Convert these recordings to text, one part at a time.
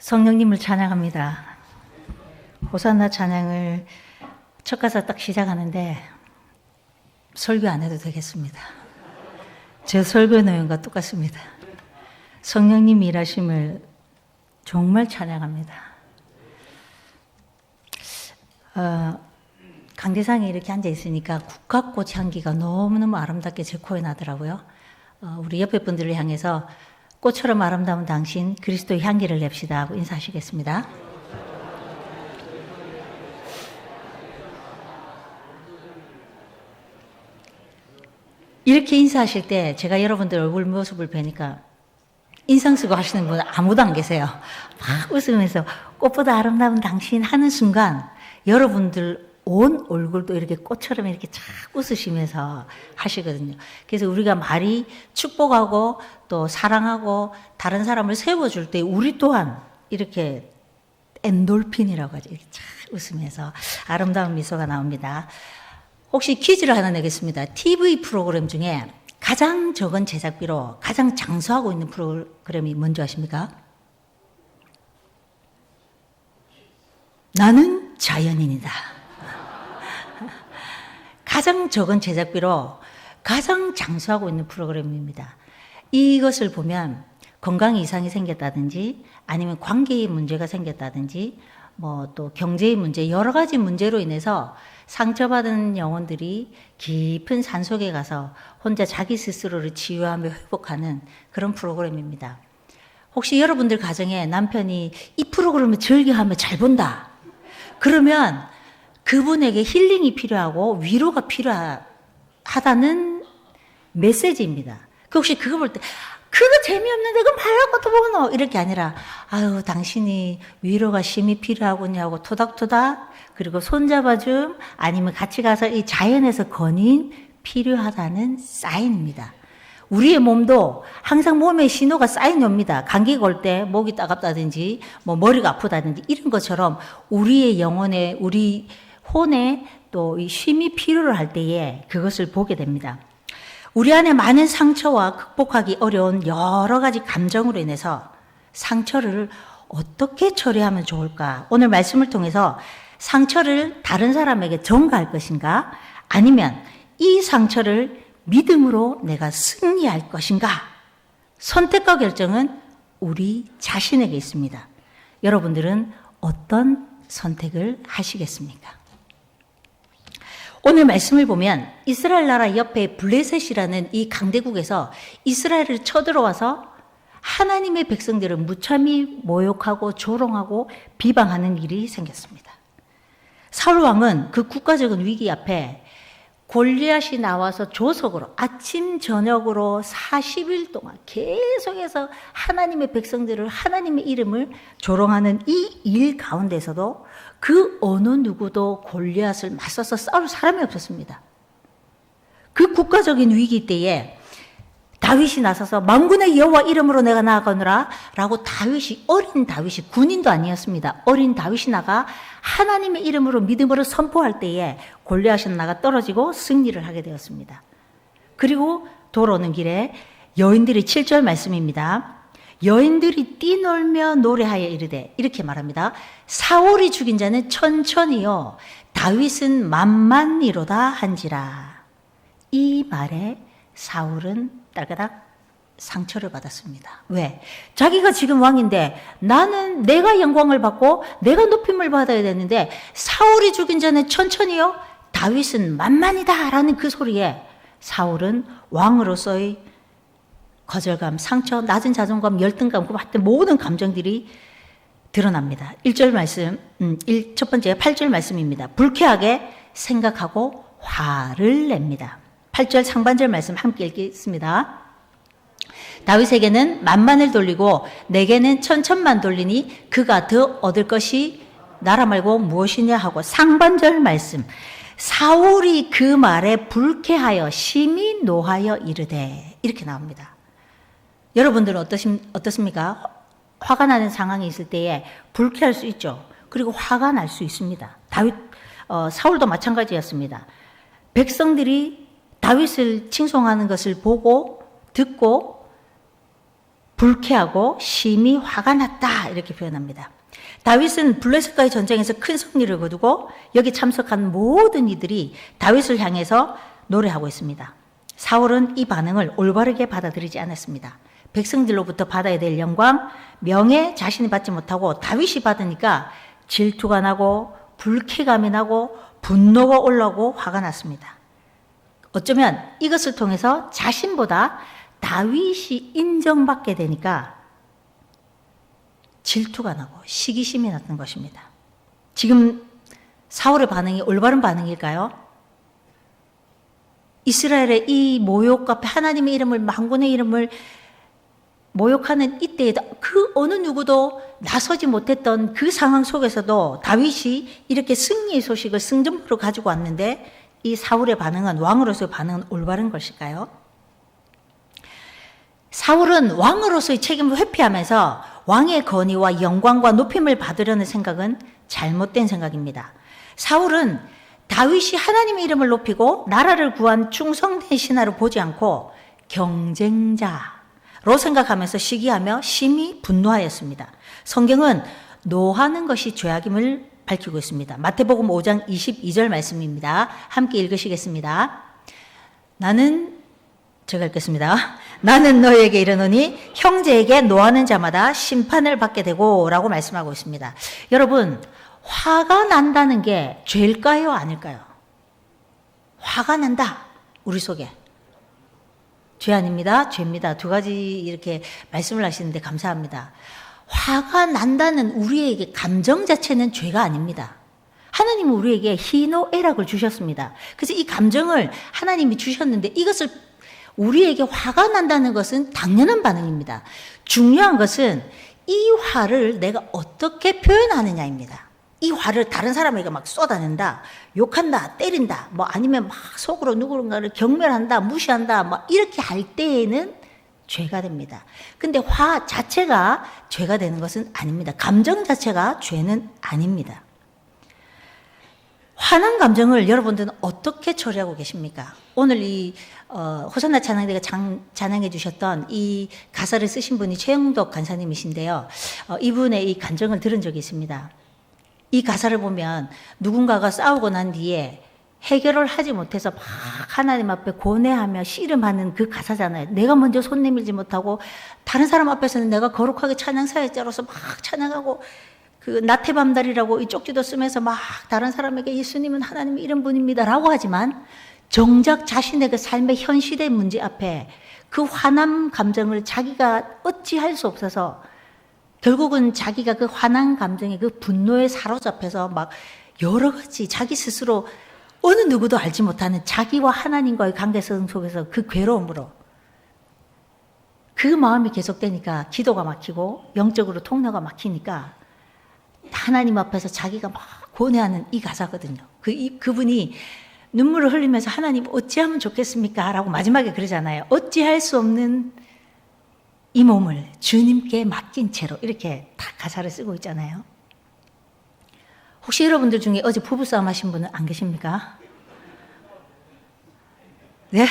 성령님을 찬양합니다. 호산나 찬양을 첫 가사 딱 시작하는데 설교 안 해도 되겠습니다. 제 설교 내용과 똑같습니다. 성령님 일하심을 정말 찬양합니다. 강대상에 이렇게 앉아 있으니까 국화꽃 향기가 너무너무 아름답게 제 코에 나더라고요. 우리 옆에 분들을 향해서 꽃처럼 아름다운 당신 그리스도의 향기를 냅시다 하고 인사하시겠습니다. 이렇게 인사하실 때 제가 여러분들 얼굴 모습을 뵈니까 인상 쓰고 하시는 분은 아무도 안 계세요. 막 웃으면서 꽃보다 아름다운 당신 하는 순간 여러분들 온 얼굴도 이렇게 꽃처럼 이렇게 착 웃으시면서 하시거든요. 그래서 우리가 말이 축복하고 또 사랑하고 다른 사람을 세워줄 때 우리 또한 이렇게 엔돌핀이라고 하죠. 이렇게 착 웃으면서 아름다운 미소가 나옵니다. 혹시 퀴즈를 하나 내겠습니다. TV 프로그램 중에 가장 적은 제작비로 가장 장수하고 있는 프로그램이 뭔지 아십니까? 나는 자연인이다. 가장 적은 제작비로 가장 장수하고 있는 프로그램입니다. 이것을 보면 건강에 이상이 생겼다든지 아니면 관계에 문제가 생겼다든지 뭐 또 경제의 문제 여러 가지 문제로 인해서 상처받은 영혼들이 깊은 산속에 가서 혼자 자기 스스로를 치유하며 회복하는 그런 프로그램입니다. 혹시 여러분들 가정에 남편이 이 프로그램을 즐겨하며 잘 본다. 그러면 그분에게 힐링이 필요하고 위로가 필요하다는 메시지입니다. 혹시 그거 볼 때 그거 재미없는데 그건 말라고 또 보노 이렇게 아니라 아유 당신이 위로가 심히 필요하군요 토닥토닥 그리고 손잡아줌 아니면 같이 가서 이 자연에서 건인 필요하다는 사인입니다. 우리의 몸도 항상 몸에 신호가 사인이 옵니다. 감기가 올 때 목이 따갑다든지 뭐 머리가 아프다든지 이런 것처럼 우리의 영혼에 우리 혼에 또 이 쉼이 필요를 할 때에 그것을 보게 됩니다. 우리 안에 많은 상처와 극복하기 어려운 여러 가지 감정으로 인해서 상처를 어떻게 처리하면 좋을까? 오늘 말씀을 통해서 상처를 다른 사람에게 전가할 것인가? 아니면 이 상처를 믿음으로 내가 승리할 것인가? 선택과 결정은 우리 자신에게 있습니다. 여러분들은 어떤 선택을 하시겠습니까? 오늘 말씀을 보면 이스라엘 나라 옆에 블레셋이라는 이 강대국에서 이스라엘을 쳐들어와서 하나님의 백성들을 무참히 모욕하고 조롱하고 비방하는 일이 생겼습니다. 사울 왕은 그 국가적인 위기 앞에 골리앗이 나와서 조석으로 아침 저녁으로 40일 동안 계속해서 하나님의 백성들을 하나님의 이름을 조롱하는 이 일 가운데서도 그 어느 누구도 골리앗을 맞서서 싸울 사람이 없었습니다. 그 국가적인 위기 때에 다윗이 나서서 만군의 여호와 이름으로 내가 나아가노라 라고 어린 다윗이 군인도 아니었습니다. 어린 다윗이 나가 하나님의 이름으로 믿음으로 선포할 때에 골리앗은 나가 떨어지고 승리를 하게 되었습니다. 그리고 돌아오는 길에 여인들이 7절 말씀입니다. 여인들이 뛰놀며 노래하여 이르되 이렇게 말합니다. 사울이 죽인 자는 천천히요 다윗은 만만이로다 한지라. 이 말에 사울은 딸그닥 상처를 받았습니다. 왜? 자기가 지금 왕인데 나는 내가 영광을 받고 내가 높임을 받아야 되는데 사울이 죽인 자는 천천히요 다윗은 만만이다 라는 그 소리에 사울은 왕으로서의 거절감, 상처, 낮은 자존감, 열등감, 하여튼 모든 감정들이 드러납니다. 1절 말씀, 첫 번째 8절 말씀입니다. 불쾌하게 생각하고 화를 냅니다. 8절 상반절 말씀 함께 읽겠습니다. 다윗에게는 만만을 돌리고 내게는 천천만 돌리니 그가 더 얻을 것이 나라 말고 무엇이냐 하고 상반절 말씀 사울이 그 말에 불쾌하여 심히 노하여 이르되 이렇게 나옵니다. 여러분들은 어떻습니까? 화가 나는 상황이 있을 때에 불쾌할 수 있죠. 그리고 화가 날 수 있습니다. 사울도 마찬가지였습니다. 백성들이 다윗을 칭송하는 것을 보고 듣고 불쾌하고 심히 화가 났다 이렇게 표현합니다. 다윗은 블레셋과의 전쟁에서 큰 승리를 거두고 여기 참석한 모든 이들이 다윗을 향해서 노래하고 있습니다. 사울은 이 반응을 올바르게 받아들이지 않았습니다. 백성들로부터 받아야 될 영광, 명예 자신이 받지 못하고 다윗이 받으니까 질투가 나고 불쾌감이 나고 분노가 올라오고 화가 났습니다. 어쩌면 이것을 통해서 자신보다 다윗이 인정받게 되니까 질투가 나고 시기심이 났던 것입니다. 지금 사울의 반응이 올바른 반응일까요? 이스라엘의 이 모욕 앞에 하나님의 이름을, 만군의 이름을 모욕하는 이때에도 그 어느 누구도 나서지 못했던 그 상황 속에서도 다윗이 이렇게 승리의 소식을 승전보로 가지고 왔는데 이 사울의 반응은, 왕으로서의 반응은 올바른 것일까요? 사울은 왕으로서의 책임을 회피하면서 왕의 권위와 영광과 높임을 받으려는 생각은 잘못된 생각입니다. 사울은 다윗이 하나님의 이름을 높이고 나라를 구한 충성된 신하를 보지 않고 경쟁자로 생각하면서 시기하며 심히 분노하였습니다. 성경은 노하는 것이 죄악임을 밝히고 있습니다. 마태복음 5장 22절 말씀입니다. 함께 읽으시겠습니다. 제가 읽겠습니다. 나는 너희에게 이르노니 형제에게 노하는 자마다 심판을 받게 되고 라고 말씀하고 있습니다. 여러분, 화가 난다는 게 죄일까요? 아닐까요? 화가 난다, 우리 속에. 죄 아닙니다. 죄입니다. 두 가지 이렇게 말씀을 하시는데 감사합니다. 화가 난다는 우리에게 감정 자체는 죄가 아닙니다. 하나님은 우리에게 희노애락을 주셨습니다. 그래서 이 감정을 하나님이 주셨는데 이것을 우리에게 화가 난다는 것은 당연한 반응입니다. 중요한 것은 이 화를 내가 어떻게 표현하느냐입니다. 이 화를 다른 사람에게 막 쏟아낸다, 욕한다, 때린다, 뭐 아니면 막 속으로 누군가를 경멸한다, 무시한다, 막 이렇게 할 때에는 죄가 됩니다. 근데 화 자체가 죄가 되는 것은 아닙니다. 감정 자체가 죄는 아닙니다. 화난 감정을 여러분들은 어떻게 처리하고 계십니까? 오늘 이 호산나 찬양대가 찬양해 주셨던 이 가사를 쓰신 분이 최영덕 간사님이신데요. 이분의 이 간정을 들은 적이 있습니다. 이 가사를 보면 누군가가 싸우고 난 뒤에 해결을 하지 못해서 막 하나님 앞에 고뇌하며 씨름하는 그 가사잖아요. 내가 먼저 손 내밀지 못하고 다른 사람 앞에서는 내가 거룩하게 찬양사역자로서 막 찬양하고 그 나태밤달이라고 이 쪽지도 쓰면서 막 다른 사람에게 예수님은 하나님의 이런 분입니다 라고 하지만 정작 자신의 그 삶의 현실의 문제 앞에 그 화남 감정을 자기가 어찌할 수 없어서 결국은 자기가 그 화난 감정에 그 분노에 사로잡혀서 막 여러 가지 자기 스스로 어느 누구도 알지 못하는 자기와 하나님과의 관계성 속에서 그 괴로움으로 그 마음이 계속되니까 기도가 막히고 영적으로 통로가 막히니까 하나님 앞에서 자기가 막 고뇌하는 이 가사거든요. 그분이 눈물을 흘리면서 하나님 어찌하면 좋겠습니까? 라고 마지막에 그러잖아요. 어찌할 수 없는 이 몸을 주님께 맡긴 채로 이렇게 다 가사를 쓰고 있잖아요. 혹시 여러분들 중에 어제 부부싸움 하신 분은 안 계십니까? 네.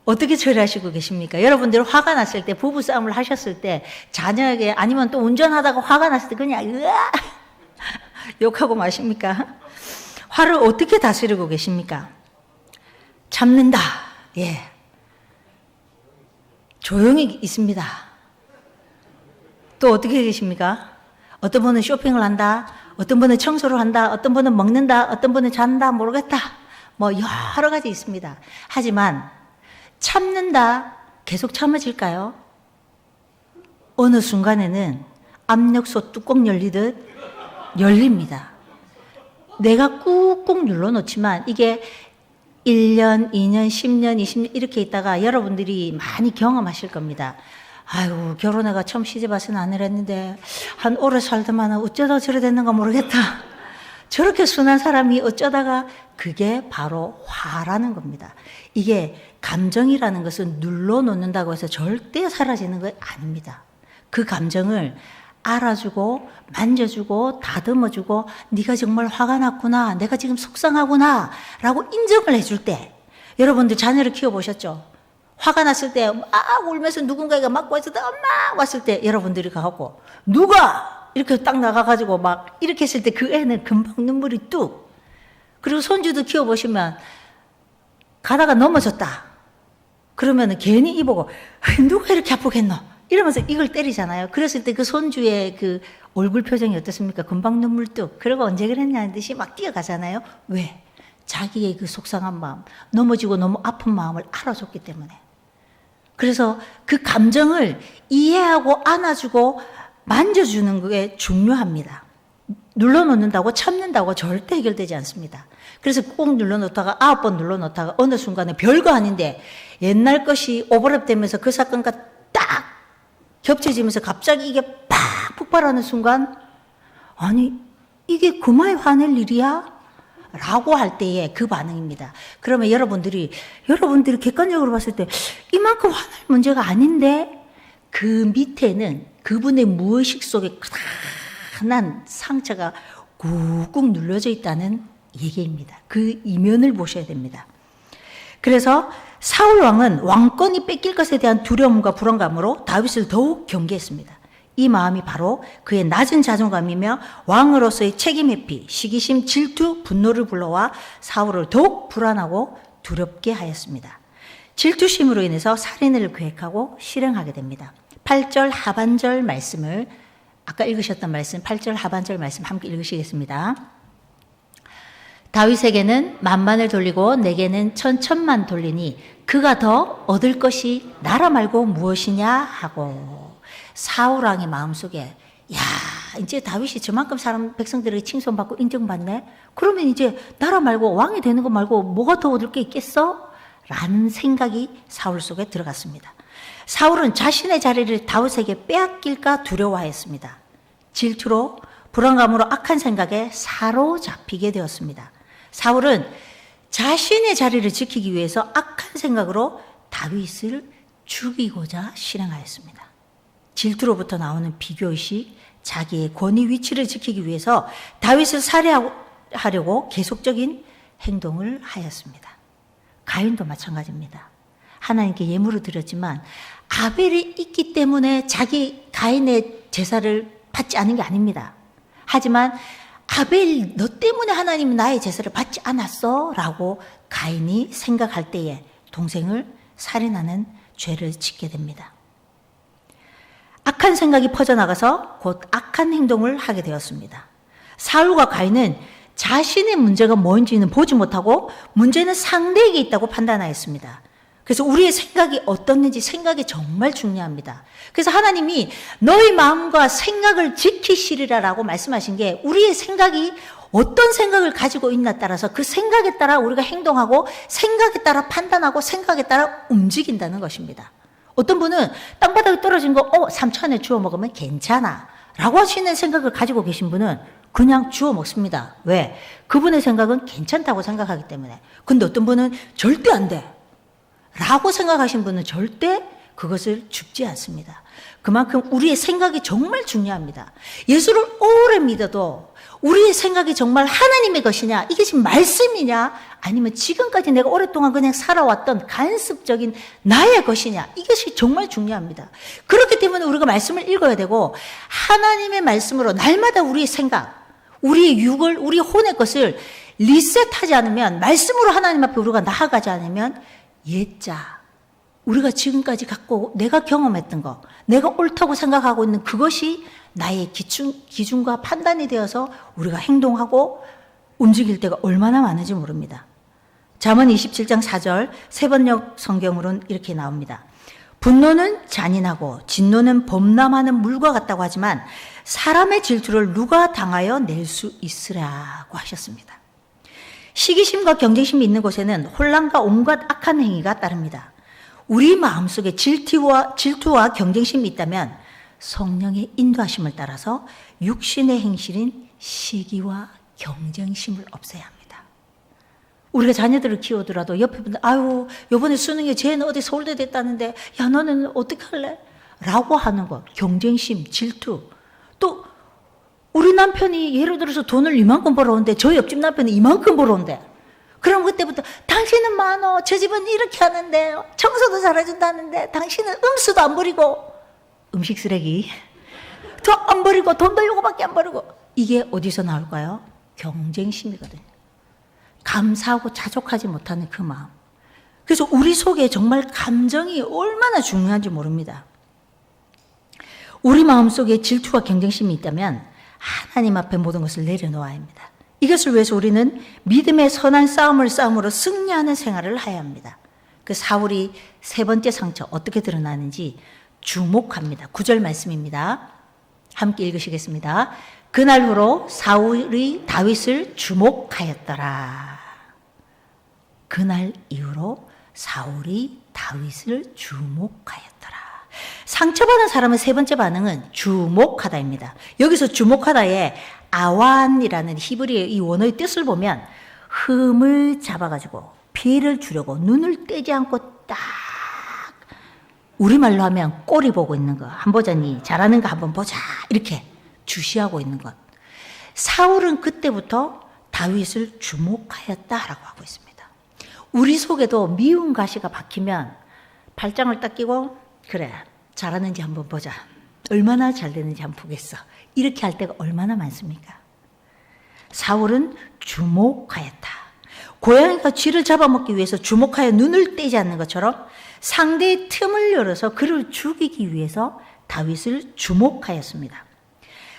어떻게 처리하시고 계십니까? 여러분들 화가 났을 때, 부부싸움을 하셨을 때, 자녀에게 아니면 또 운전하다가 화가 났을 때 그냥 으아! 욕하고 마십니까? 화를 어떻게 다스리고 계십니까? 참는다. 예. 조용히 있습니다. 또 어떻게 계십니까? 어떤 분은 쇼핑을 한다, 어떤 분은 청소를 한다, 어떤 분은 먹는다, 어떤 분은 잔다, 모르겠다. 뭐 여러 가지 있습니다. 하지만 참는다, 계속 참아질까요? 어느 순간에는 압력솥 뚜껑 열리듯 열립니다. 내가 꾹꾹 눌러놓지만 이게 1년, 2년, 10년, 20년 이렇게 있다가 여러분들이 많이 경험하실 겁니다. 아이고, 결혼해가 처음 시집와서는 안 이랬는데 한 오래 살다만 어쩌다 저래 됐는가 모르겠다. 저렇게 순한 사람이 어쩌다가, 그게 바로 화라는 겁니다. 이게 감정이라는 것은 눌러놓는다고 해서 절대 사라지는 건 아닙니다. 그 감정을 알아주고 만져주고 다듬어주고 네가 정말 화가 났구나, 내가 지금 속상하구나 라고 인정을 해줄 때, 여러분들 자녀를 키워보셨죠? 화가 났을 때 막 울면서 누군가가 막 왔을 때 엄마 왔을 때 여러분들이 가고 누가 이렇게 딱 나가가지고 막 이렇게 했을 때 그 애는 금방 눈물이 뚝. 그리고 손주도 키워보시면 가다가 넘어졌다. 그러면 괜히 이보고 누가 이렇게 아프겠노? 이러면서 이걸 때리잖아요. 그랬을 때 그 손주의 그 얼굴 표정이 어떻습니까? 금방 눈물 뚝. 그러고 언제 그랬냐는 듯이 막 뛰어가잖아요. 왜? 자기의 그 속상한 마음, 넘어지고 너무 아픈 마음을 알아줬기 때문에. 그래서 그 감정을 이해하고 안아주고 만져주는 게 중요합니다. 눌러놓는다고 참는다고 절대 해결되지 않습니다. 그래서 꼭 눌러놓다가 9번 눌러놓다가 어느 순간에 별거 아닌데 옛날 것이 오버랩되면서 그 사건과 딱 겹쳐지면서 갑자기 이게 팍 폭발하는 순간 아니 이게 그마에 화낼 일이야? 라고 할 때의 그 반응입니다. 그러면 여러분들이 객관적으로 봤을 때 이만큼 화날 문제가 아닌데 그 밑에는 그분의 무의식 속에 크다란 상처가 꾹꾹 눌러져 있다는 얘기입니다. 그 이면을 보셔야 됩니다. 그래서 사울 왕은 왕권이 뺏길 것에 대한 두려움과 불안감으로 다윗을 더욱 경계했습니다. 이 마음이 바로 그의 낮은 자존감이며 왕으로서의 책임회피, 시기심, 질투, 분노를 불러와 사울을 더욱 불안하고 두렵게 하였습니다. 질투심으로 인해서 살인을 계획하고 실행하게 됩니다. 8절 하반절 말씀을 아까 읽으셨던 말씀 8절 하반절 말씀 함께 읽으시겠습니다. 다윗에게는 만만을 돌리고 내게는 천천만 돌리니 그가 더 얻을 것이 나라 말고 무엇이냐 하고 사울 왕의 마음속에 야 이제 다윗이 저만큼 사람 백성들에게 칭송받고 인정받네. 그러면 이제 나라 말고 왕이 되는 거 말고 뭐가 더 얻을 게 있겠어? 라는 생각이 사울 속에 들어갔습니다. 사울은 자신의 자리를 다윗에게 빼앗길까 두려워하였습니다. 질투로 불안감으로 악한 생각에 사로잡히게 되었습니다. 사울은 자신의 자리를 지키기 위해서 악한 생각으로 다윗을 죽이고자 실행하였습니다. 질투로부터 나오는 비교의식, 자기의 권위 위치를 지키기 위해서 다윗을 살해하려고 계속적인 행동을 하였습니다. 가인도 마찬가지입니다. 하나님께 예물을 드렸지만 아벨이 있기 때문에 자기 가인의 제사를 받지 않은 게 아닙니다. 하지만 아벨 너 때문에 하나님이 나의 제사를 받지 않았어 라고 가인이 생각할 때에 동생을 살인하는 죄를 짓게 됩니다. 악한 생각이 퍼져나가서 곧 악한 행동을 하게 되었습니다. 사울과 가인은 자신의 문제가 뭔지는 보지 못하고 문제는 상대에게 있다고 판단하였습니다. 그래서 우리의 생각이 어떻는지 생각이 정말 중요합니다. 그래서 하나님이 너희 마음과 생각을 지키시리라라고 말씀하신 게 우리의 생각이 어떤 생각을 가지고 있나 따라서 그 생각에 따라 우리가 행동하고 생각에 따라 판단하고 생각에 따라 움직인다는 것입니다. 어떤 분은 땅바닥에 떨어진 거 3초 안에 주워 먹으면 괜찮아 라고 하시는 생각을 가지고 계신 분은 그냥 주워 먹습니다. 왜? 그분의 생각은 괜찮다고 생각하기 때문에. 근데 어떤 분은 절대 안 돼 라고 생각하신 분은 절대 그것을 줍지 않습니다. 그만큼 우리의 생각이 정말 중요합니다. 예수를 오래 믿어도 우리의 생각이 정말 하나님의 것이냐, 이게 지금 말씀이냐, 아니면 지금까지 내가 오랫동안 그냥 살아왔던 간습적인 나의 것이냐, 이것이 정말 중요합니다. 그렇기 때문에 우리가 말씀을 읽어야 되고 하나님의 말씀으로 날마다 우리의 생각, 우리의 육을, 우리 혼의 것을 리셋하지 않으면, 말씀으로 하나님 앞에 우리가 나아가지 않으면 옛자, 우리가 지금까지 갖고 내가 경험했던 거, 내가 옳다고 생각하고 있는 그것이 나의 기준과 판단이 되어서 우리가 행동하고 움직일 때가 얼마나 많은지 모릅니다. 잠언 27장 4절 세 번역 성경으로는 이렇게 나옵니다. 분노는 잔인하고 진노는 범람하는 물과 같다고 하지만 사람의 질투를 누가 당하여 낼 수 있으라고 하셨습니다. 시기심과 경쟁심이 있는 곳에는 혼란과 온갖 악한 행위가 따릅니다. 우리 마음속에 질투와 경쟁심이 있다면 성령의 인도하심을 따라서 육신의 행실인 시기와 경쟁심을 없애야 합니다. 우리가 자녀들을 키우더라도 옆에 분들, 아유, 요번에 수능에 쟤는 어디 서울대 됐다는데, 야, 너는 어떻게 할래? 라고 하는 것, 경쟁심, 질투. 또, 우리 남편이 예를 들어서 돈을 이만큼 벌어오는데, 저희 옆집 남편이 이만큼 벌어온대. 그럼 그때부터 당신은 많어. 저 집은 이렇게 하는데 청소도 잘해준다는데 당신은 음수도 안 버리고 음식 쓰레기 더 안 버리고 돈도 요거밖에 안 버리고. 이게 어디서 나올까요? 경쟁심이거든요. 감사하고 자족하지 못하는 그 마음. 그래서 우리 속에 정말 감정이 얼마나 중요한지 모릅니다. 우리 마음속에 질투와 경쟁심이 있다면 하나님 앞에 모든 것을 내려놓아야 합니다. 이것을 위해서 우리는 믿음의 선한 싸움으로 승리하는 생활을 해야 합니다. 그 사울이 세 번째 상처 어떻게 드러나는지 주목합니다. 9절 말씀입니다. 함께 읽으시겠습니다. 그날 후로 사울이 다윗을 주목하였더라. 그날 이후로 사울이 다윗을 주목하였더라. 상처받은 사람의 세 번째 반응은 주목하다입니다. 여기서 주목하다에 아완이라는 히브리어 이 원어의 뜻을 보면 흠을 잡아가지고 피해를 주려고 눈을 떼지 않고 딱 우리말로 하면 꼬리 보고 있는 거. 한 보자니 잘하는 거 한번 보자 이렇게 주시하고 있는 것. 사울은 그때부터 다윗을 주목하였다라고 하고 있습니다. 우리 속에도 미운 가시가 박히면 발장을 딱 끼고 그래 잘하는지 한번 보자. 얼마나 잘 되는지 한번 보겠어. 이렇게 할 때가 얼마나 많습니까? 사울은 주목하였다. 고양이가 쥐를 잡아먹기 위해서 주목하여 눈을 떼지 않는 것처럼 상대의 틈을 열어서 그를 죽이기 위해서 다윗을 주목하였습니다.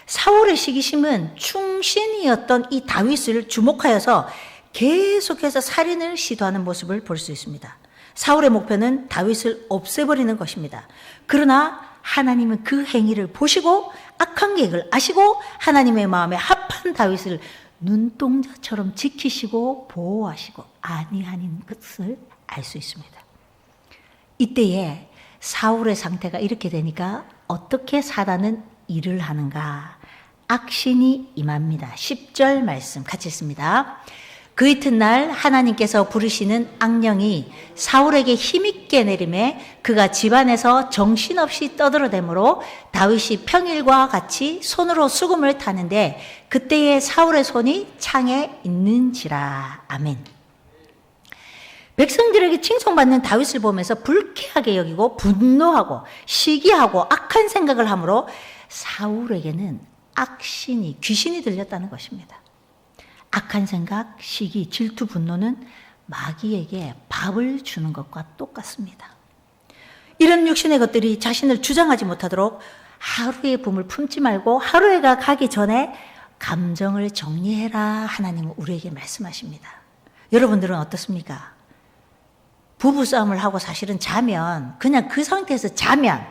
사울의 시기심은 충신이었던 이 다윗을 주목하여서 계속해서 살인을 시도하는 모습을 볼 수 있습니다. 사울의 목표는 다윗을 없애버리는 것입니다. 그러나 하나님은 그 행위를 보시고 악한 계획을 아시고 하나님의 마음에 합한 다윗을 눈동자처럼 지키시고 보호하시고 아니하는 것을 알 수 있습니다. 이때에 사울의 상태가 이렇게 되니까 어떻게 사단은 일을 하는가? 악신이 임합니다. 10절 말씀 같이 읽습니다. 그 이튿날 하나님께서 부르시는 악령이 사울에게 힘있게 내림에 그가 집안에서 정신없이 떠들어대므로 다윗이 평일과 같이 손으로 수금을 타는데 그때에 사울의 손이 창에 있는지라. 아멘. 백성들에게 칭송받는 다윗을 보면서 불쾌하게 여기고 분노하고 시기하고 악한 생각을 하므로 사울에게는 악신이 귀신이 들렸다는 것입니다. 악한 생각, 시기, 질투, 분노는 마귀에게 밥을 주는 것과 똑같습니다. 이런 육신의 것들이 자신을 주장하지 못하도록 하루의 붐을 품지 말고 하루가 가기 전에 감정을 정리해라. 하나님은 우리에게 말씀하십니다. 여러분들은 어떻습니까? 부부싸움을 하고 사실은 자면 그냥 그 상태에서 자면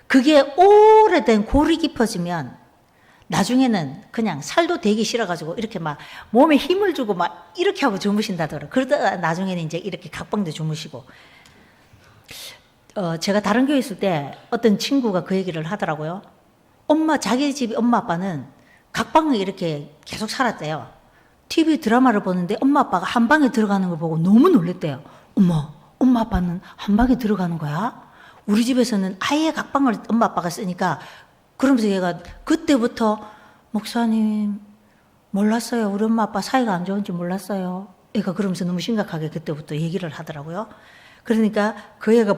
그게 오래된 골이 깊어지면 나중에는 그냥 살도 되기 싫어가지고 이렇게 막 몸에 힘을 주고 막 이렇게 하고 주무신다더라. 그러다가 나중에는 이제 이렇게 각방도 주무시고. 제가 다른 교회 있을 때 어떤 친구가 그 얘기를 하더라고요. 자기 집 엄마 아빠는 각방에 이렇게 계속 살았대요. TV 드라마를 보는데 엄마 아빠가 한 방에 들어가는 걸 보고 너무 놀랬대요. 엄마 아빠는 한 방에 들어가는 거야? 우리 집에서는 아예 각방을 엄마 아빠가 쓰니까 그러면서 얘가 그때부터 목사님 몰랐어요. 우리 엄마 아빠 사이가 안 좋은지 몰랐어요. 얘가 그러면서 너무 심각하게 그때부터 얘기를 하더라고요. 그러니까 그 애가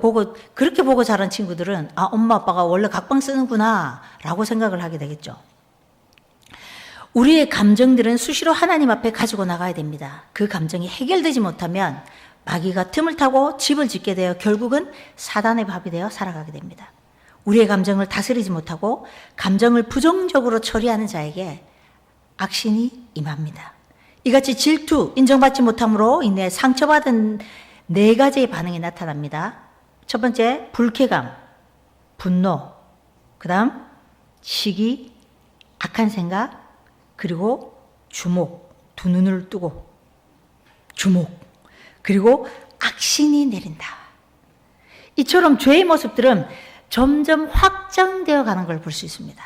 그렇게 보고 자란 친구들은 엄마 아빠가 원래 각방 쓰는구나 라고 생각을 하게 되겠죠. 우리의 감정들은 수시로 하나님 앞에 가지고 나가야 됩니다. 그 감정이 해결되지 못하면 마귀가 틈을 타고 집을 짓게 되어 결국은 사단의 밥이 되어 살아가게 됩니다. 우리의 감정을 다스리지 못하고 감정을 부정적으로 처리하는 자에게 악신이 임합니다. 이같이 질투, 인정받지 못함으로 인해 상처받은 4가지의 반응이 나타납니다. 첫 번째, 불쾌감, 분노, 그 다음 시기, 악한 생각, 그리고 주목, 두 눈을 뜨고 주목, 그리고 악신이 내린다. 이처럼 죄의 모습들은 점점 확장되어 가는 걸 볼 수 있습니다.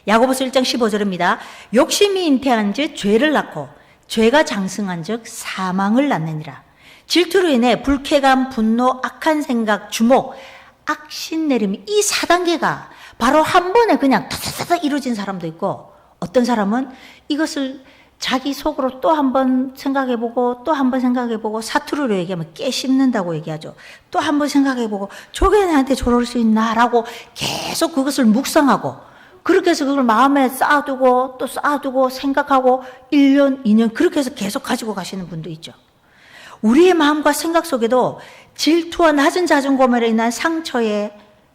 야고보서 1장 15절입니다. 욕심이 잉태한 즉 죄를 낳고 죄가 장성한 즉 사망을 낳느니라. 질투로 인해 불쾌감, 분노, 악한 생각, 주목, 악신 내림이 이 4단계가 바로 한 번에 그냥 타타타타 이루어진 사람도 있고 어떤 사람은 이것을 자기 속으로 또 한 번 생각해보고 또 한 번 생각해보고, 사투리로 얘기하면 깨씹는다고 얘기하죠. 또 한 번 생각해보고 저게 나한테 저럴 수 있나라고 계속 그것을 묵상하고, 그렇게 해서 그걸 마음에 쌓아두고 또 쌓아두고 생각하고 1년, 2년 그렇게 해서 계속 가지고 가시는 분도 있죠. 우리의 마음과 생각 속에도 질투와 낮은 자존감으로 인한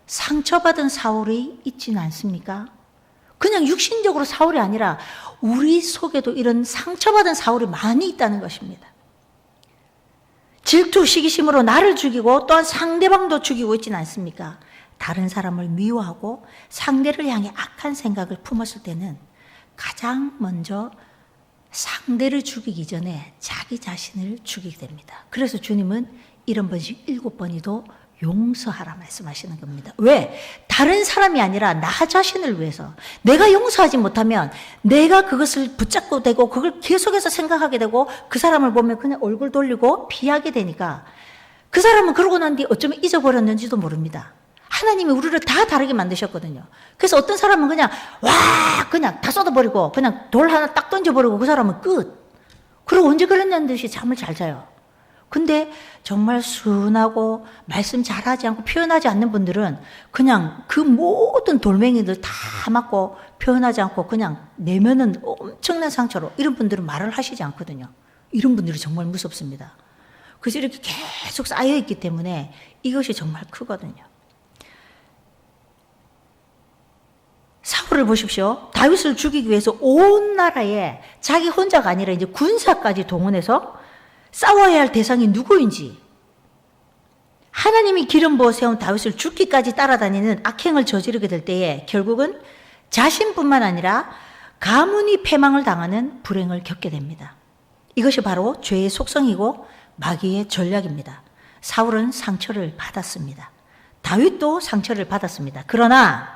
상처받은 사울이 있지는 않습니까? 그냥 육신적으로 사울이 아니라 우리 속에도 이런 상처받은 사울이 많이 있다는 것입니다. 질투, 시기심으로 나를 죽이고 또한 상대방도 죽이고 있지는 않습니까? 다른 사람을 미워하고 상대를 향해 악한 생각을 품었을 때는 가장 먼저 상대를 죽이기 전에 자기 자신을 죽이게 됩니다. 그래서 주님은 70번씩 7번이도 용서하라 말씀하시는 겁니다. 왜? 다른 사람이 아니라 나 자신을 위해서. 내가 용서하지 못하면 내가 그것을 붙잡고 되고 그걸 계속해서 생각하게 되고 그 사람을 보면 그냥 얼굴 돌리고 피하게 되니까 그 사람은 그러고 난 뒤 어쩌면 잊어버렸는지도 모릅니다. 하나님이 우리를 다 다르게 만드셨거든요. 그래서 어떤 사람은 그냥 그냥 다 쏟아버리고 그냥 돌 하나 딱 던져버리고 그 사람은 끝. 그리고 언제 그랬냐는 듯이 잠을 잘 자요. 근데 정말 순하고 말씀 잘하지 않고 표현하지 않는 분들은 그냥 그 모든 돌멩이들 다 맞고 표현하지 않고 그냥 내면은 엄청난 상처로, 이런 분들은 말을 하시지 않거든요. 이런 분들이 정말 무섭습니다. 그래서 이렇게 계속 쌓여있기 때문에 이것이 정말 크거든요. 사울을 보십시오. 다윗을 죽이기 위해서 온 나라에 자기 혼자가 아니라 이제 군사까지 동원해서 싸워야 할 대상이 누구인지, 하나님이 기름 부어 세운 다윗을 죽기까지 따라다니는 악행을 저지르게 될 때에 결국은 자신뿐만 아니라 가문이 패망을 당하는 불행을 겪게 됩니다. 이것이 바로 죄의 속성이고 마귀의 전략입니다. 사울은 상처를 받았습니다. 다윗도 상처를 받았습니다. 그러나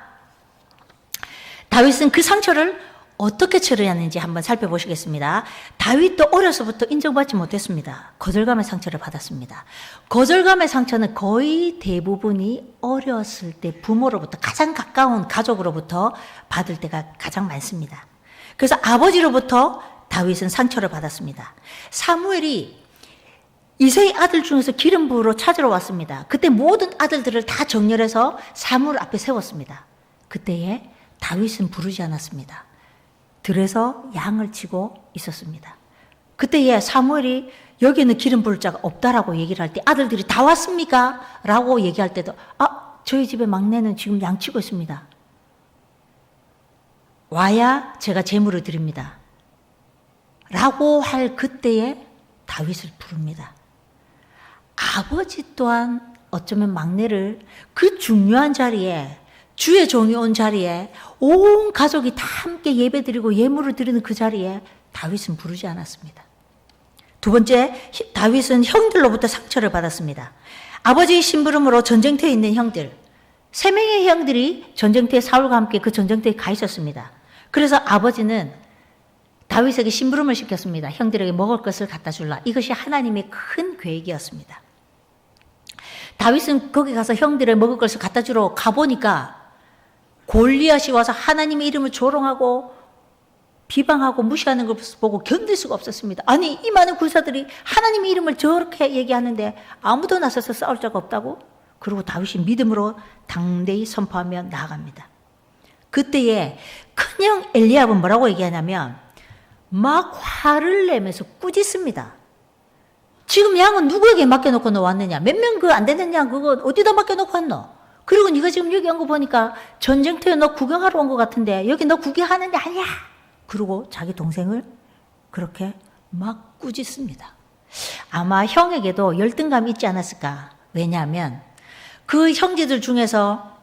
다윗은 그 상처를 어떻게 처리하는지 한번 살펴보시겠습니다. 다윗도 어려서부터 인정받지 못했습니다. 거절감의 상처를 받았습니다. 거절감의 상처는 거의 대부분이 어렸을 때 부모로부터, 가장 가까운 가족으로부터 받을 때가 가장 많습니다. 그래서 아버지로부터 다윗은 상처를 받았습니다. 사무엘이 이새의 아들 중에서 기름 부으러 찾으러 왔습니다. 그때 모든 아들들을 다 정렬해서 사무엘 앞에 세웠습니다. 그때에 다윗은 부르지 않았습니다. 들에서 양을 치고 있었습니다. 그때에 사무엘이 여기는 기름 부을 자가 없다라고 얘기를 할 때 아들들이 다 왔습니까? 라고 얘기할 때도 저희 집의 막내는 지금 양 치고 있습니다. 와야 제가 제물을 드립니다. 라고 할 그때에 다윗을 부릅니다. 아버지 또한 어쩌면 막내를 그 중요한 자리에, 주의 종이 온 자리에, 온 가족이 다 함께 예배드리고 예물을 드리는 그 자리에 다윗은 부르지 않았습니다. 두 번째, 다윗은 형들로부터 상처를 받았습니다. 아버지의 심부름으로 전쟁터에 있는 형들, 3명의 형들이 전쟁터에 사울과 함께 그 전쟁터에 가 있었습니다. 그래서 아버지는 다윗에게 심부름을 시켰습니다. 형들에게 먹을 것을 갖다 줄라. 이것이 하나님의 큰 계획이었습니다. 다윗은 거기 가서 형들의 먹을 것을 갖다 주러 가보니까 골리앗이 와서 하나님의 이름을 조롱하고 비방하고 무시하는 것을 보고 견딜 수가 없었습니다. 아니, 이 많은 군사들이 하나님의 이름을 저렇게 얘기하는데 아무도 나서서 싸울 자가 없다고? 그리고 다윗이 믿음으로 당대히 선포하며 나아갑니다. 그때에 큰형 엘리압은 뭐라고 얘기하냐면 막 화를 내면서 꾸짖습니다. 지금 양은 누구에게 맡겨놓고 너 왔느냐? 몇 명 그 안 되는 양 그거 어디다 맡겨놓고 왔노? 그리고 네가 지금 여기 온 거 보니까 전쟁터에 너 구경하러 온 것 같은데 여기 너 구경하는 데 아니야. 그리고 자기 동생을 그렇게 막 꾸짖습니다. 아마 형에게도 열등감이 있지 않았을까. 왜냐하면 그 형제들 중에서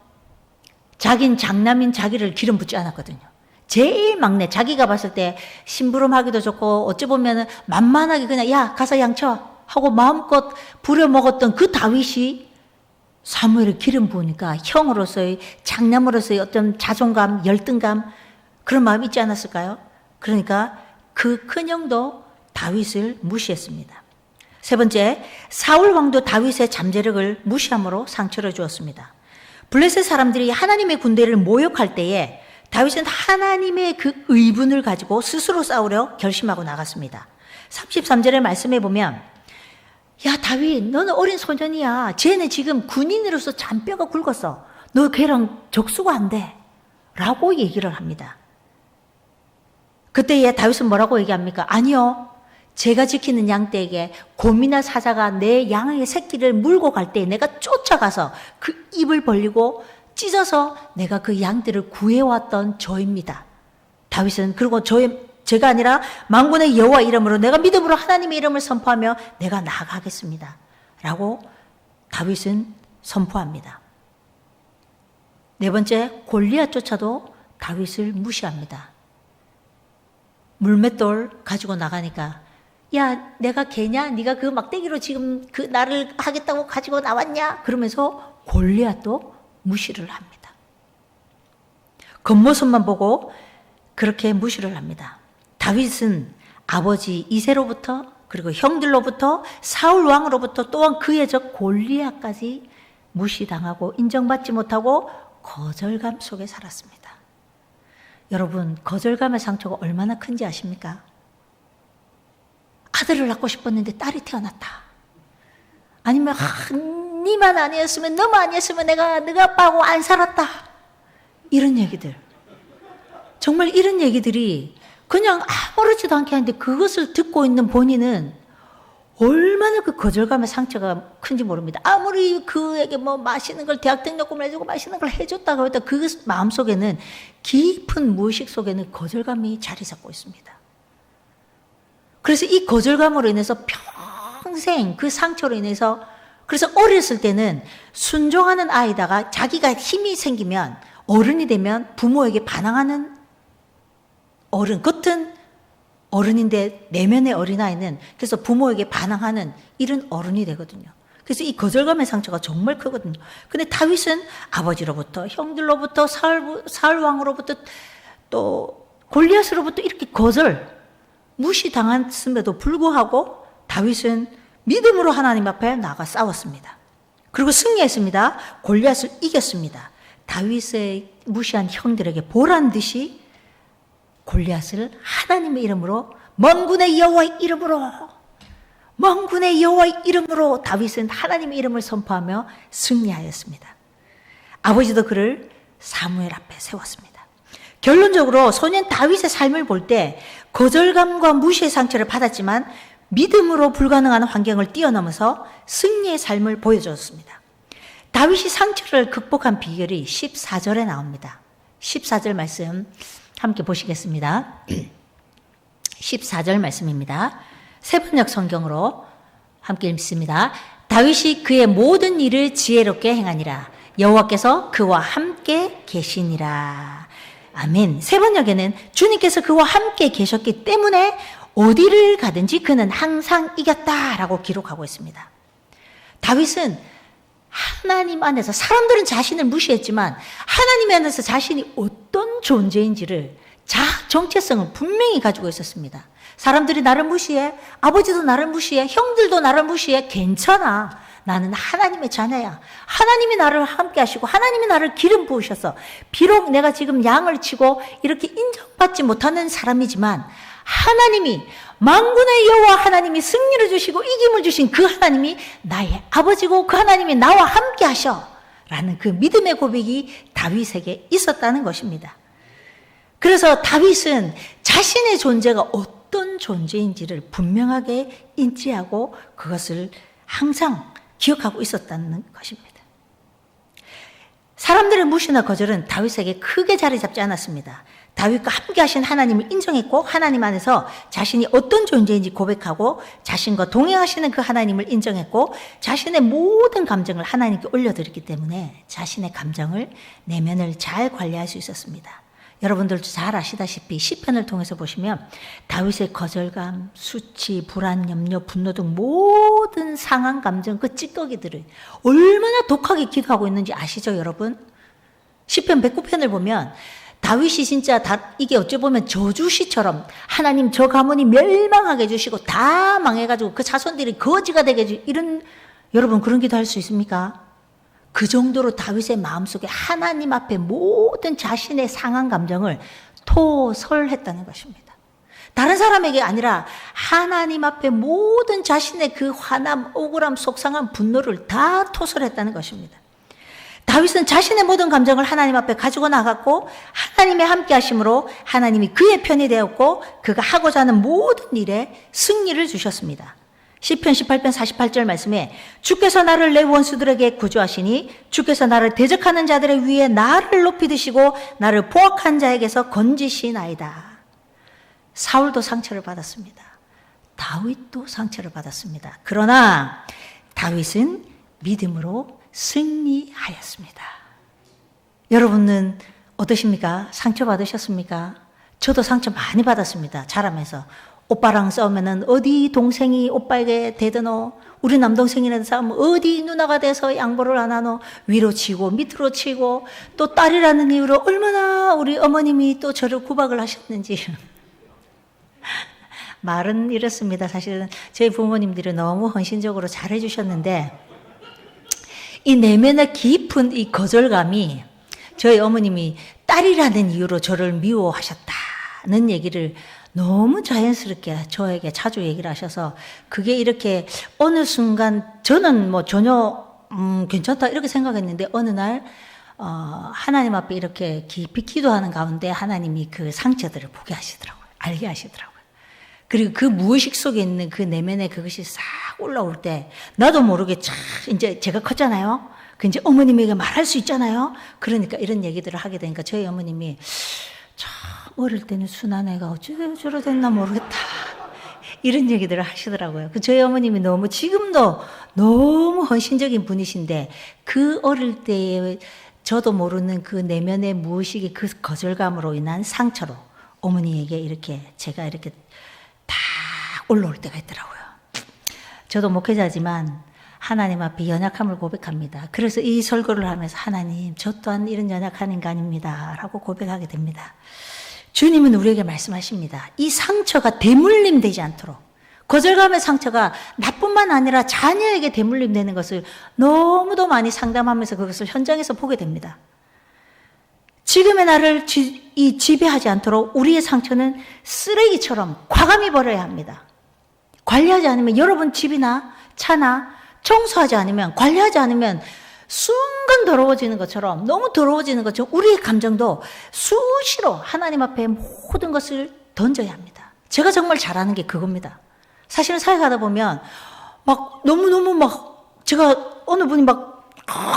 자긴 장남인 자기를 기름 붓지 않았거든요. 제일 막내, 자기가 봤을 때 심부름하기도 좋고 어찌 보면 만만하게 그냥 야 가서 양쳐 하고 마음껏 부려먹었던 그 다윗이 사무엘을 기름 부으니까 형으로서의, 장남으로서의 어떤 자존감, 열등감, 그런 마음이 있지 않았을까요? 그러니까 그 큰형도 다윗을 무시했습니다. 세 번째, 사울 왕도 다윗의 잠재력을 무시함으로 상처를 주었습니다. 블레셋 사람들이 하나님의 군대를 모욕할 때에 다윗은 하나님의 그 의분을 가지고 스스로 싸우려 결심하고 나갔습니다. 33절의 말씀에 보면 야 다윗 너는 어린 소년이야. 쟤는 지금 군인으로서 잔뼈가 굵었어. 너 걔랑 적수가 안 돼. 라고 얘기를 합니다. 그때에 다윗은 뭐라고 얘기합니까? 아니요. 제가 지키는 양떼에게 곰이나 사자가 내 양의 새끼를 물고 갈 때 내가 쫓아가서 그 입을 벌리고 찢어서 내가 그 양들을 구해왔던 저입니다. 다윗은 그리고 제가 아니라 만군의 여호와 이름으로 내가 믿음으로 하나님의 이름을 선포하며 내가 나아가겠습니다. 라고 다윗은 선포합니다. 네 번째, 골리앗조차도 다윗을 무시합니다. 물맷돌 가지고 나가니까 야 내가 걔냐? 네가 그 막대기로 지금 그 나를 하겠다고 가지고 나왔냐? 그러면서 골리앗도 무시를 합니다. 겉모습만 보고 그렇게 무시를 합니다. 다윗은 아버지 이새로부터 그리고 형들로부터 사울 왕으로부터 또한 그의 적 골리앗까지 무시당하고 인정받지 못하고 거절감 속에 살았습니다. 여러분 거절감의 상처가 얼마나 큰지 아십니까? 아들을 낳고 싶었는데 딸이 태어났다. 아니면 니만 아니었으면 너만 아니었으면 내가 아빠하고 안 살았다. 이런 얘기들. 정말 이런 얘기들이 그냥 아무렇지도 않게 하는데 그것을 듣고 있는 본인은 얼마나 그 거절감의 상처가 큰지 모릅니다. 아무리 그에게 뭐 맛있는 걸 대학 등록금을 해주고 맛있는 걸 해줬다고 해도 그 마음속에는 깊은 무의식 속에는 거절감이 자리 잡고 있습니다. 그래서 이 거절감으로 인해서 평생 그 상처로 인해서 그래서 어렸을 때는 순종하는 아이다가 자기가 힘이 생기면 어른이 되면 부모에게 반항하는 어른, 겉은 어른인데 내면의 어린아이는 그래서 부모에게 반항하는 이런 어른이 되거든요. 그래서 이 거절감의 상처가 정말 크거든요. 근데 다윗은 아버지로부터 형들로부터 사울 왕으로부터 또 골리앗으로부터 이렇게 무시당했음에도 불구하고 다윗은 믿음으로 하나님 앞에 나가 싸웠습니다. 그리고 승리했습니다. 골리앗을 이겼습니다. 다윗의 무시한 형들에게 보란 듯이 골리앗을 하나님의 이름으로 만군의 여호와의 이름으로 다윗은 하나님의 이름을 선포하며 승리하였습니다. 아버지도 그를 사무엘 앞에 세웠습니다. 결론적으로 소년 다윗의 삶을 볼 때 거절감과 무시의 상처를 받았지만 믿음으로 불가능한 환경을 뛰어넘어서 승리의 삶을 보여줬습니다. 다윗이 상처를 극복한 비결이 14절에 나옵니다. 14절 말씀 함께 보시겠습니다. 14절 말씀입니다. 세번역 성경으로 함께 읽습니다. 다윗이 그의 모든 일을 지혜롭게 행하니라. 여호와께서 그와 함께 계시니라. 아멘. 세번역에는 주님께서 그와 함께 계셨기 때문에 어디를 가든지 그는 항상 이겼다라고 기록하고 있습니다. 다윗은 하나님 안에서 사람들은 자신을 무시했지만 하나님 안에서 자신이 어떤 존재인지를 자아 정체성을 분명히 가지고 있었습니다. 사람들이 나를 무시해, 아버지도 나를 무시해, 형들도 나를 무시해. 괜찮아. 나는 하나님의 자녀야. 하나님이 나를 함께 하시고 하나님이 나를 기름 부으셔서 비록 내가 지금 양을 치고 이렇게 인정받지 못하는 사람이지만 하나님이 만군의 여호와 하나님이 승리를 주시고 이김을 주신 그 하나님이 나의 아버지고 그 하나님이 나와 함께 하셔 라는 그 믿음의 고백이 다윗에게 있었다는 것입니다. 그래서 다윗은 자신의 존재가 어떤 존재인지를 분명하게 인지하고 그것을 항상 기억하고 있었다는 것입니다. 사람들의 무시나 거절은 다윗에게 크게 자리 잡지 않았습니다. 다윗과 함께 하신 하나님을 인정했고 하나님 안에서 자신이 어떤 존재인지 고백하고 자신과 동행하시는 그 하나님을 인정했고 자신의 모든 감정을 하나님께 올려드렸기 때문에 자신의 감정을 내면을 잘 관리할 수 있었습니다. 여러분들도 잘 아시다시피 시편을 통해서 보시면 다윗의 거절감, 수치, 불안, 염려, 분노 등 모든 상한 감정 그 찌꺼기들을 얼마나 독하게 기도하고 있는지 아시죠 여러분? 시편 109편을 보면 다윗이 진짜 이게 어찌 보면 저주시처럼 하나님 저 가문이 멸망하게 해주시고 다 망해가지고 그 자손들이 거지가 되게 해주시고 이런 여러분 그런 기도 할 수 있습니까? 그 정도로 다윗의 마음속에 하나님 앞에 모든 자신의 상한 감정을 토설했다는 것입니다. 다른 사람에게 아니라 하나님 앞에 모든 자신의 그 화남, 억울함, 속상한 분노를 다 토설했다는 것입니다. 다윗은 자신의 모든 감정을 하나님 앞에 가지고 나갔고 하나님의 함께 하심으로 하나님이 그의 편이 되었고 그가 하고자 하는 모든 일에 승리를 주셨습니다. 시편 18편 48절 말씀에 주께서 나를 내 원수들에게 구주하시니 주께서 나를 대적하는 자들의 위에 나를 높이 드시고 나를 포악한 자에게서 건지시나이다. 사울도 상처를 받았습니다. 다윗도 상처를 받았습니다. 그러나 다윗은 믿음으로 승리하였습니다. 여러분은 어떠십니까? 상처 받으셨습니까? 저도 상처 많이 받았습니다. 자라면서. 오빠랑 싸우면은 어디 동생이 오빠에게 대드노? 우리 남동생이랑 싸우면 어디 누나가 돼서 양보를 안 하노? 위로 치고 밑으로 치고 또 딸이라는 이유로 얼마나 우리 어머님이 또 저를 구박을 하셨는지. 말은 이렇습니다. 사실은 저희 부모님들이 너무 헌신적으로 잘해 주셨는데 이 내면의 깊은 이 거절감이 저희 어머님이 딸이라는 이유로 저를 미워하셨다는 얘기를 너무 자연스럽게 저에게 자주 얘기를 하셔서 그게 이렇게 어느 순간 저는 뭐 전혀 괜찮다 이렇게 생각했는데 어느 날 하나님 앞에 이렇게 깊이 기도하는 가운데 하나님이 그 상처들을 보게 하시더라고요. 알게 하시더라고요. 그리고 그 무의식 속에 있는 그 내면에 그것이 싹 올라올 때 나도 모르게 참 이제 제가 컸잖아요. 그 이제 어머님에게 말할 수 있잖아요. 그러니까 이런 얘기들을 하게 되니까 저희 어머님이 참 어릴 때는 순한 애가 어쩌고 저러 됐나 모르겠다. 이런 얘기들을 하시더라고요. 그 저희 어머님이 너무 지금도 너무 헌신적인 분이신데 그 어릴 때에 저도 모르는 그 내면의 무의식의 그 거절감으로 인한 상처로 어머니에게 이렇게 제가 이렇게 다 올라올 때가 있더라고요. 저도 목회자지만 하나님 앞에 연약함을 고백합니다. 그래서 이 설교를 하면서 하나님, 저 또한 이런 연약한 인간입니다. 라고 고백하게 됩니다. 주님은 우리에게 말씀하십니다. 이 상처가 대물림 되지 않도록 거절감의 상처가 나뿐만 아니라 자녀에게 대물림 되는 것을 너무도 많이 상담하면서 그것을 현장에서 보게 됩니다. 지금의 나를 지배하지 않도록 우리의 상처는 쓰레기처럼 과감히 버려야 합니다. 관리하지 않으면 여러분 집이나 차나 청소하지 않으면 관리하지 않으면 순간 더러워지는 것처럼 너무 더러워지는 것처럼 우리의 감정도 수시로 하나님 앞에 모든 것을 던져야 합니다. 제가 정말 잘하는 게 그겁니다. 사실은 사역하다 보면 막 너무너무 막 제가 어느 분이 막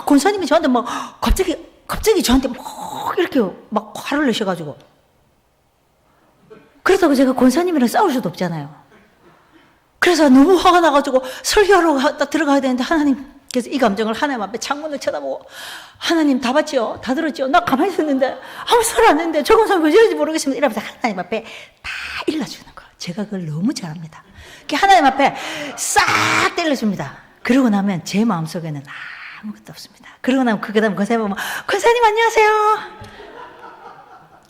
권사님이 저한테 막 갑자기 저한테 막 이렇게 막 화를 내셔가지고 그렇다고 제가 권사님이랑 싸울 수도 없잖아요. 그래서 너무 화가 나가지고 설교하러 들어가야 되는데 하나님께서 이 감정을 하나님 앞에 창문을 쳐다보고 하나님 다 봤지요? 다 들었지요? 나 가만히 있었는데 아무 소리 안 했는데 저 권사님 왜 저런지 모르겠습니다. 이러면서 하나님 앞에 다 일러주는 거예요. 제가 그걸 너무 잘합니다. 하나님 앞에 싹 때려줍니다. 그러고 나면 제 마음속에는 아무것도 없습니다. 그러고 나면 그 다음 권사님 보면 권사님 안녕하세요.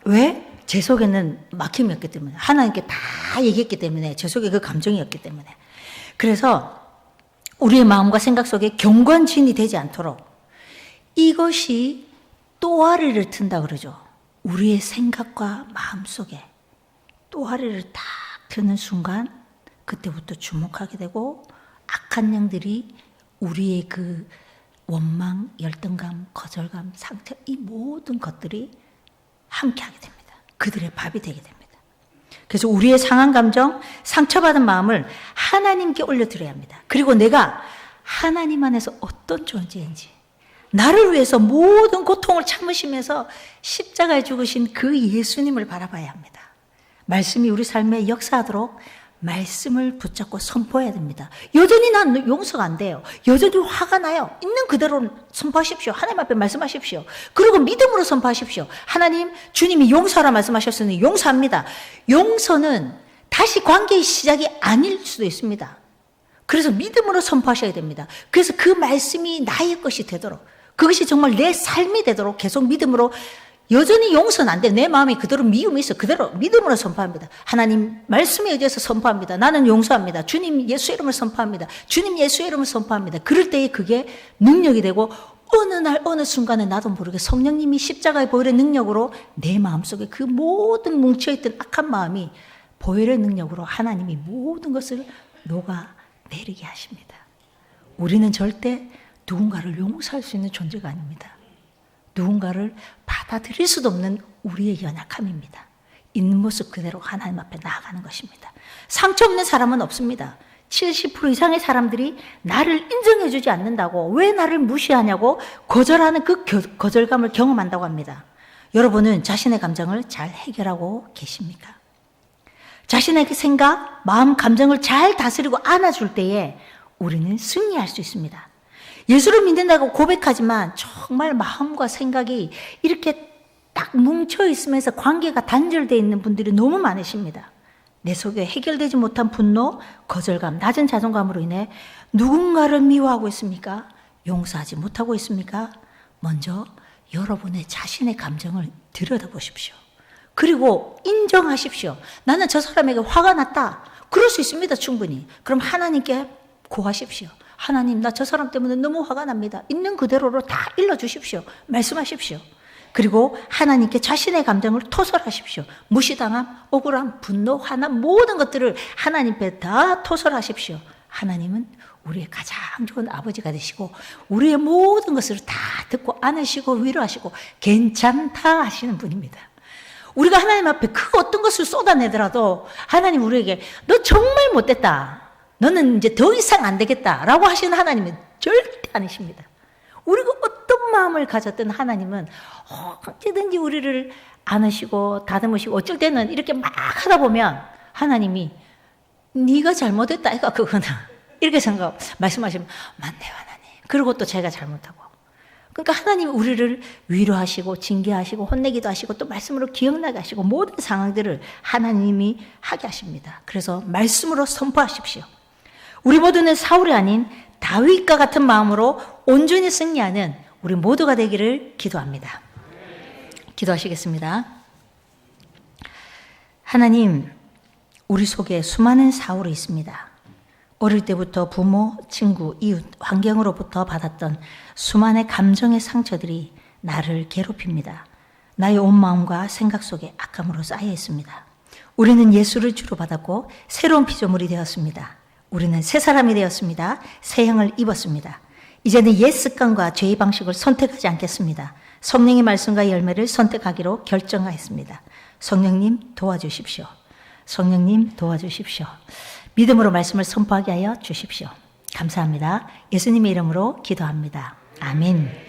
왜? 제 속에는 막힘이 없기 때문에 하나님께 다 얘기했기 때문에 제 속에 그 감정이 없기 때문에 그래서 우리의 마음과 생각 속에 경관진이 되지 않도록 이것이 또아리를 튼다 그러죠. 우리의 생각과 마음 속에 또아리를 딱 트는 순간 그때부터 주목하게 되고 악한 영들이 우리의 그 원망, 열등감, 거절감, 상처 이 모든 것들이 함께하게 됩니다. 그들의 밥이 되게 됩니다. 그래서 우리의 상한 감정, 상처받은 마음을 하나님께 올려드려야 합니다. 그리고 내가 하나님 안에서 어떤 존재인지 나를 위해서 모든 고통을 참으시면서 십자가에 죽으신 그 예수님을 바라봐야 합니다. 말씀이 우리 삶에 역사하도록 말씀을 붙잡고 선포해야 됩니다. 여전히 난 용서가 안 돼요. 여전히 화가 나요. 있는 그대로 선포하십시오. 하나님 앞에 말씀하십시오. 그리고 믿음으로 선포하십시오. 하나님, 주님이 용서하라 말씀하셨으니 용서합니다. 용서는 다시 관계의 시작이 아닐 수도 있습니다. 그래서 믿음으로 선포하셔야 됩니다. 그래서 그 말씀이 나의 것이 되도록 그것이 정말 내 삶이 되도록 계속 믿음으로 여전히 용서는 안 돼. 내 마음에 그대로 미움이 있어. 그대로 믿음으로 선포합니다. 하나님 말씀에 의해서 선포합니다. 나는 용서합니다. 주님 예수의 이름을 선포합니다. 주님 예수의 이름을 선포합니다. 그럴 때에 그게 능력이 되고 어느 날 어느 순간에 나도 모르게 성령님이 십자가의 보혈의 능력으로 내 마음속에 그 모든 뭉쳐있던 악한 마음이 보혈의 능력으로 하나님이 모든 것을 녹아내리게 하십니다. 우리는 절대 누군가를 용서할 수 있는 존재가 아닙니다. 누군가를 받아들일 수도 없는 우리의 연약함입니다. 있는 모습 그대로 하나님 앞에 나아가는 것입니다. 상처 없는 사람은 없습니다. 70% 이상의 사람들이 나를 인정해 주지 않는다고, 왜 나를 무시하냐고 거절하는 그 거절감을 경험한다고 합니다. 여러분은 자신의 감정을 잘 해결하고 계십니까? 자신의 생각, 마음, 감정을 잘 다스리고 안아줄 때에 우리는 승리할 수 있습니다. 예수를 믿는다고 고백하지만 정말 마음과 생각이 이렇게 딱 뭉쳐 있으면서 관계가 단절되어 있는 분들이 너무 많으십니다. 내 속에 해결되지 못한 분노, 거절감, 낮은 자존감으로 인해 누군가를 미워하고 있습니까? 용서하지 못하고 있습니까? 먼저 여러분의 자신의 감정을 들여다보십시오. 그리고 인정하십시오. 나는 저 사람에게 화가 났다. 그럴 수 있습니다, 충분히. 그럼 하나님께 고하십시오. 하나님, 나 저 사람 때문에 너무 화가 납니다. 있는 그대로로 다 일러주십시오. 말씀하십시오. 그리고 하나님께 자신의 감정을 토설하십시오. 무시당함, 억울함, 분노, 화남, 모든 것들을 하나님께 다 토설하십시오. 하나님은 우리의 가장 좋은 아버지가 되시고 우리의 모든 것을 다 듣고 안으시고 위로하시고 괜찮다 하시는 분입니다. 우리가 하나님 앞에 그 어떤 것을 쏟아내더라도 하나님 우리에게 너 정말 못됐다, 너는 이제 더 이상 안 되겠다 라고 하시는 하나님은 절대 아니십니다. 우리가 어떤 마음을 가졌든 하나님은 언제든지 우리를 안으시고 다듬으시고, 어쩔 때는 이렇게 막 하다 보면 하나님이 네가 잘못했다 이거 그거는 이렇게 생각하고 말씀하시면 맞네요 하나님. 그리고 또 제가 잘못하고. 그러니까 하나님이 우리를 위로하시고 징계하시고 혼내기도 하시고 또 말씀으로 기억나게 하시고 모든 상황들을 하나님이 하게 하십니다. 그래서 말씀으로 선포하십시오. 우리 모두는 사울이 아닌 다윗과 같은 마음으로 온전히 승리하는 우리 모두가 되기를 기도합니다. 기도하시겠습니다. 하나님, 우리 속에 수많은 사울이 있습니다. 어릴 때부터 부모, 친구, 이웃, 환경으로부터 받았던 수많은 감정의 상처들이 나를 괴롭힙니다. 나의 온 마음과 생각 속에 악함으로 쌓여 있습니다. 우리는 예수를 주로 받았고 새로운 피조물이 되었습니다. 우리는 새 사람이 되었습니다. 새 형을 입었습니다. 이제는 옛 습관과 죄의 방식을 선택하지 않겠습니다. 성령의 말씀과 열매를 선택하기로 결정하였습니다. 성령님 도와주십시오. 성령님 도와주십시오. 믿음으로 말씀을 선포하게 하여 주십시오. 감사합니다. 예수님의 이름으로 기도합니다. 아멘.